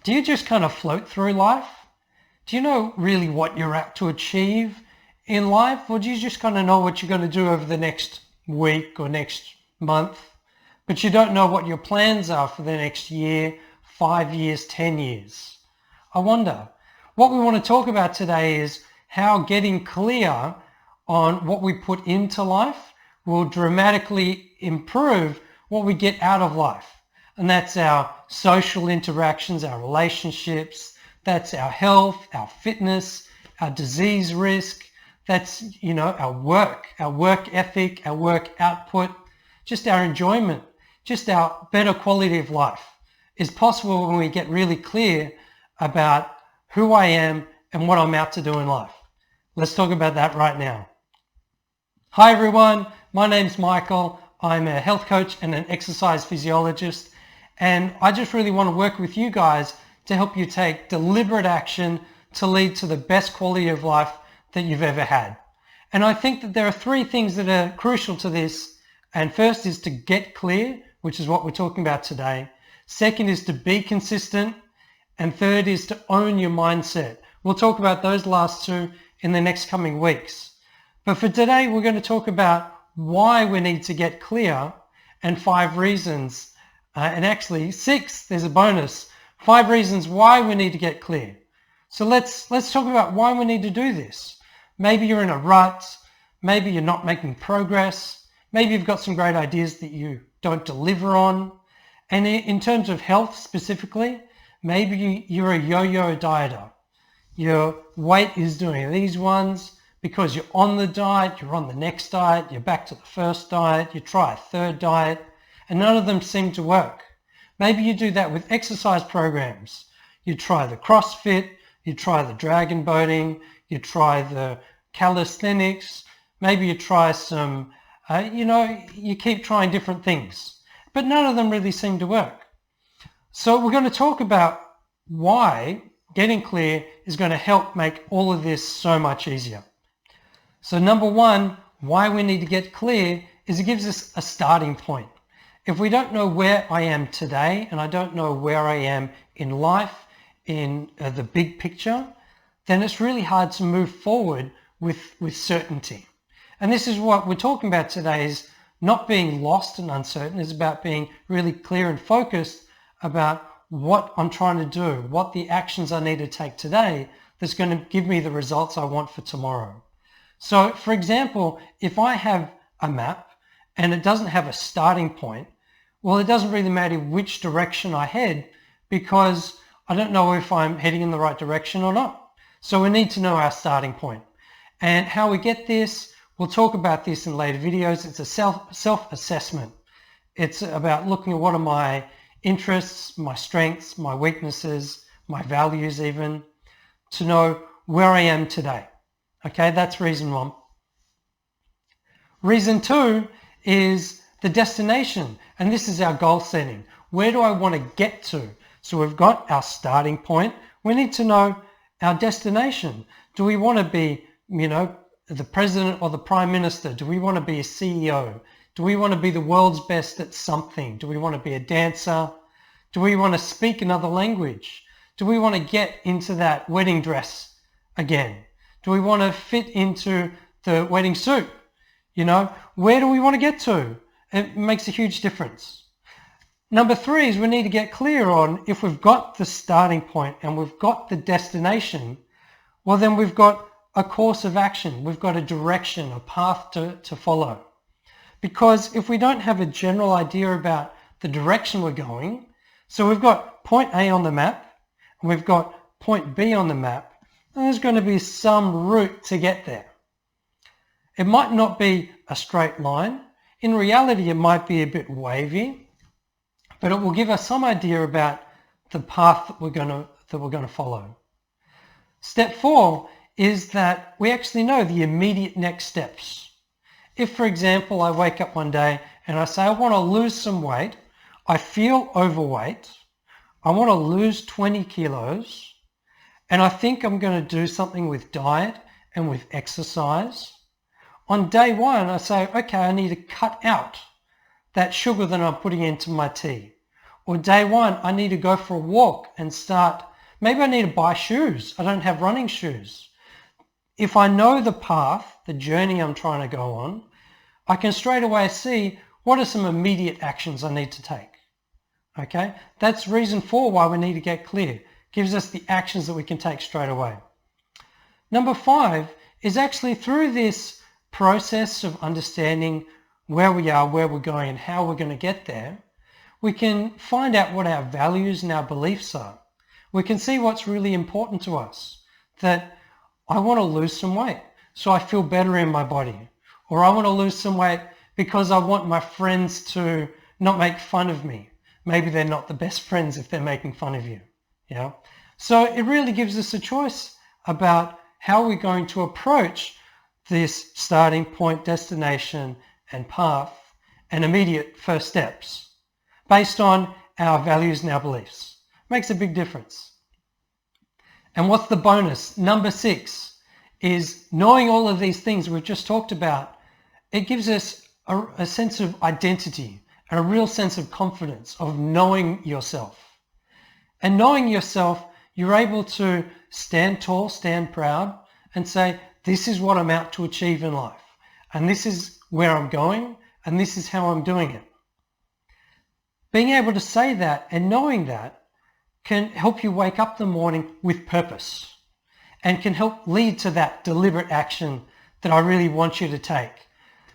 Do you just kind of float through life? Do you know really what you're out to achieve in life? Or do you just kind of know what you're going to do over the next week or next month, but you don't know what your plans are for the next year, 5 years, 10 years? I wonder. What we want to talk about today is how getting clear on what we put into life will dramatically improve what we get out of life. And that's our social interactions, our relationships, that's our health, our fitness, our disease risk, that's, our work ethic, our work output, just our enjoyment, just our better quality of life is possible when we get really clear about who I am and what I'm out to do in life. Let's talk about that right now. Hi everyone, my name's Michael. I'm a health coach and an exercise physiologist, and I just really want to work with you guys to help you take deliberate action to lead to the best quality of life that you've ever had. And I think that there are three things that are crucial to this. And first is to get clear, which is what we're talking about today. Second is to be consistent. And third is to own your mindset. We'll talk about those last two in the next coming weeks. But for today, we're going to talk about why we need to get clear and 5 reasons, and actually 6, there's a bonus, 5 reasons why we need to get clear. So let's talk about why we need to do this. Maybe you're in a rut, maybe you're not making progress, maybe you've got some great ideas that you don't deliver on. And in terms of health specifically, maybe you're a yo-yo dieter. Your weight is doing these ones because you're on the diet, you're on the next diet, you're back to the first diet, you try a third diet, and none of them seem to work. Maybe you do that with exercise programs. You try the CrossFit, you try the dragon boating, you try the calisthenics, maybe you try some, you keep trying different things, but none of them really seem to work. So we're going to talk about why getting clear is going to help make all of this so much easier. So number 1, why we need to get clear is it gives us a starting point. If we don't know where I am today and I don't know where I am in life, in the big picture, then it's really hard to move forward with certainty. And this is what we're talking about today, is not being lost and uncertain. It's about being really clear and focused about what I'm trying to do, what the actions I need to take today that's going to give me the results I want for tomorrow. So for example, if I have a map and it doesn't have a starting point, well, it doesn't really matter which direction I head because I don't know if I'm heading in the right direction or not. So we need to know our starting point. And how we get this, we'll talk about this in later videos. It's a self-assessment. It's about looking at what are my interests, my strengths, my weaknesses, my values even, to know where I am today. Okay, that's reason 1. Reason 2 is the destination, and this is our goal setting. Where do I want to get to? So we've got our starting point. We need to know our destination. Do we want to be, the president or the prime minister? Do we want to be a CEO? Do we want to be the world's best at something? Do we want to be a dancer? Do we want to speak another language? Do we want to get into that wedding dress again? Do we want to fit into the wedding suit? Where do we want to get to? It makes a huge difference. Number 3 is we need to get clear on, if we've got the starting point and we've got the destination, well then we've got a course of action. We've got a direction, a path to follow. Because if we don't have a general idea about the direction we're going, so we've got point A on the map and we've got point B on the map, and there's going to be some route to get there. It might not be a straight line. In reality, it might be a bit wavy, but it will give us some idea about the path that we're going to follow. Step 4 is that we actually know the immediate next steps. If, for example, I wake up one day and I say, I want to lose some weight, I feel overweight, I want to lose 20 kilos, and I think I'm going to do something with diet and with exercise. On day 1, I say, okay, I need to cut out that sugar that I'm putting into my tea, Or day one, I need to go for a walk and start. Maybe I need to buy shoes. I don't have running shoes. If I know the path, the journey I'm trying to go on, I can straight away see what are some immediate actions I need to take. Okay, that's reason 4 why we need to get clear. Gives us the actions that we can take straight away. Number 5 is actually through this process of understanding where we are, where we're going, and how we're going to get there, we can find out what our values and our beliefs are. We can see what's really important to us. That I want to lose some weight so I feel better in my body. Or I want to lose some weight because I want my friends to not make fun of me. Maybe they're not the best friends if they're making fun of you. Yeah. So it really gives us a choice about how we're going to approach this starting point, destination, and path, and immediate first steps based on our values and our beliefs. Makes a big difference. And what's the bonus? Number 6 is knowing all of these things we've just talked about. It gives us a sense of identity and a real sense of confidence of knowing yourself. And knowing yourself, you're able to stand tall, stand proud, and say, this is what I'm out to achieve in life. And this is where I'm going, and this is how I'm doing it. Being able to say that and knowing that can help you wake up the morning with purpose and can help lead to that deliberate action that I really want you to take.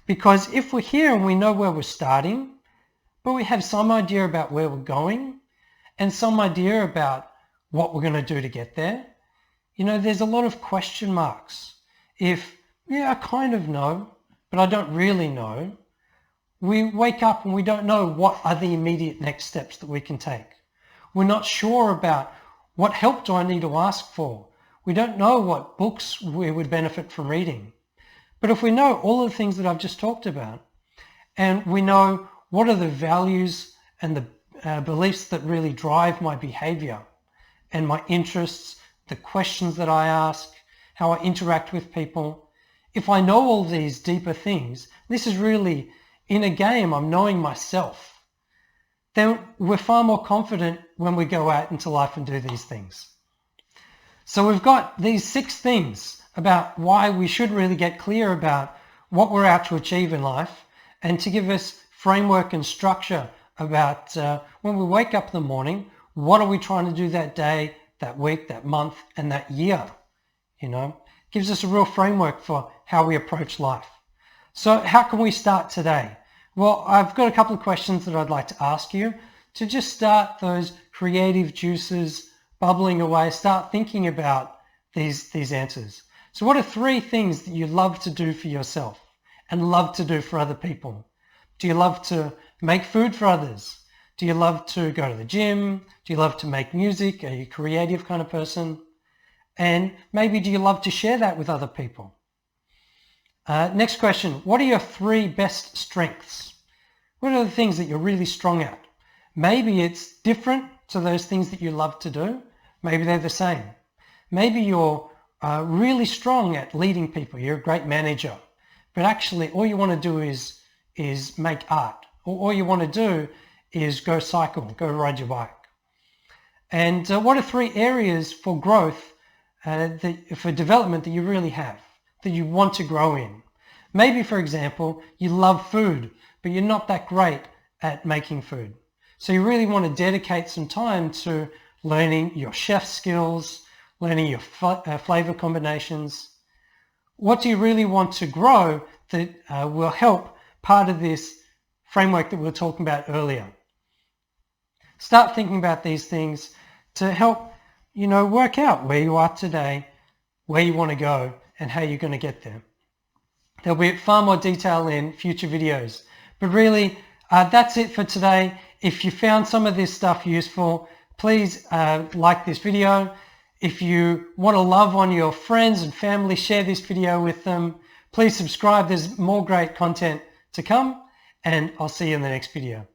Because if we're here and we know where we're starting, but we have some idea about where we're going and some idea about what we're going to do to get there, there's a lot of question marks. If, I kind of know, but I don't really know, we wake up and we don't know what are the immediate next steps that we can take. We're not sure about what help do I need to ask for. We don't know what books we would benefit from reading. But if we know all of the things that I've just talked about, and we know what are the values and the beliefs that really drive my behavior and my interests, the questions that I ask, how I interact with people, if I know all these deeper things, this is really, in a game, I'm knowing myself, then we're far more confident when we go out into life and do these things. So we've got these 6 things about why we should really get clear about what we're out to achieve in life, and to give us framework and structure about when we wake up in the morning, what are we trying to do that day, that week, that month, and that year. Gives us a real framework for how we approach life. So how can we start today? Well, I've got a couple of questions that I'd like to ask you to just start those creative juices bubbling away. Start thinking about these answers. So what are 3 things that you love to do for yourself and love to do for other people? Do you love to make food for others? Do you love to go to the gym? Do you love to make music? Are you a creative kind of person? And maybe do you love to share that with other people? Next question, what are your 3 best strengths? What are the things that you're really strong at? Maybe it's different to those things that you love to do. Maybe they're the same. Maybe you're really strong at leading people. You're a great manager. But actually all you want to do is make art. Or all you want to do is go cycle, go ride your bike. And what are 3 areas for growth, for development that you really have, that you want to grow in? Maybe, for example, you love food, but you're not that great at making food. So you really want to dedicate some time to learning your chef skills, learning your flavor combinations. What do you really want to grow that will help part of this framework that we were talking about earlier? Start thinking about these things to help, work out where you are today, where you want to go, and how you're going to get there. There'll be far more detail in future videos. But really, that's it for today. If you found some of this stuff useful, please like this video. If you want to love on your friends and family, share this video with them. Please subscribe. There's more great content to come, and I'll see you in the next video.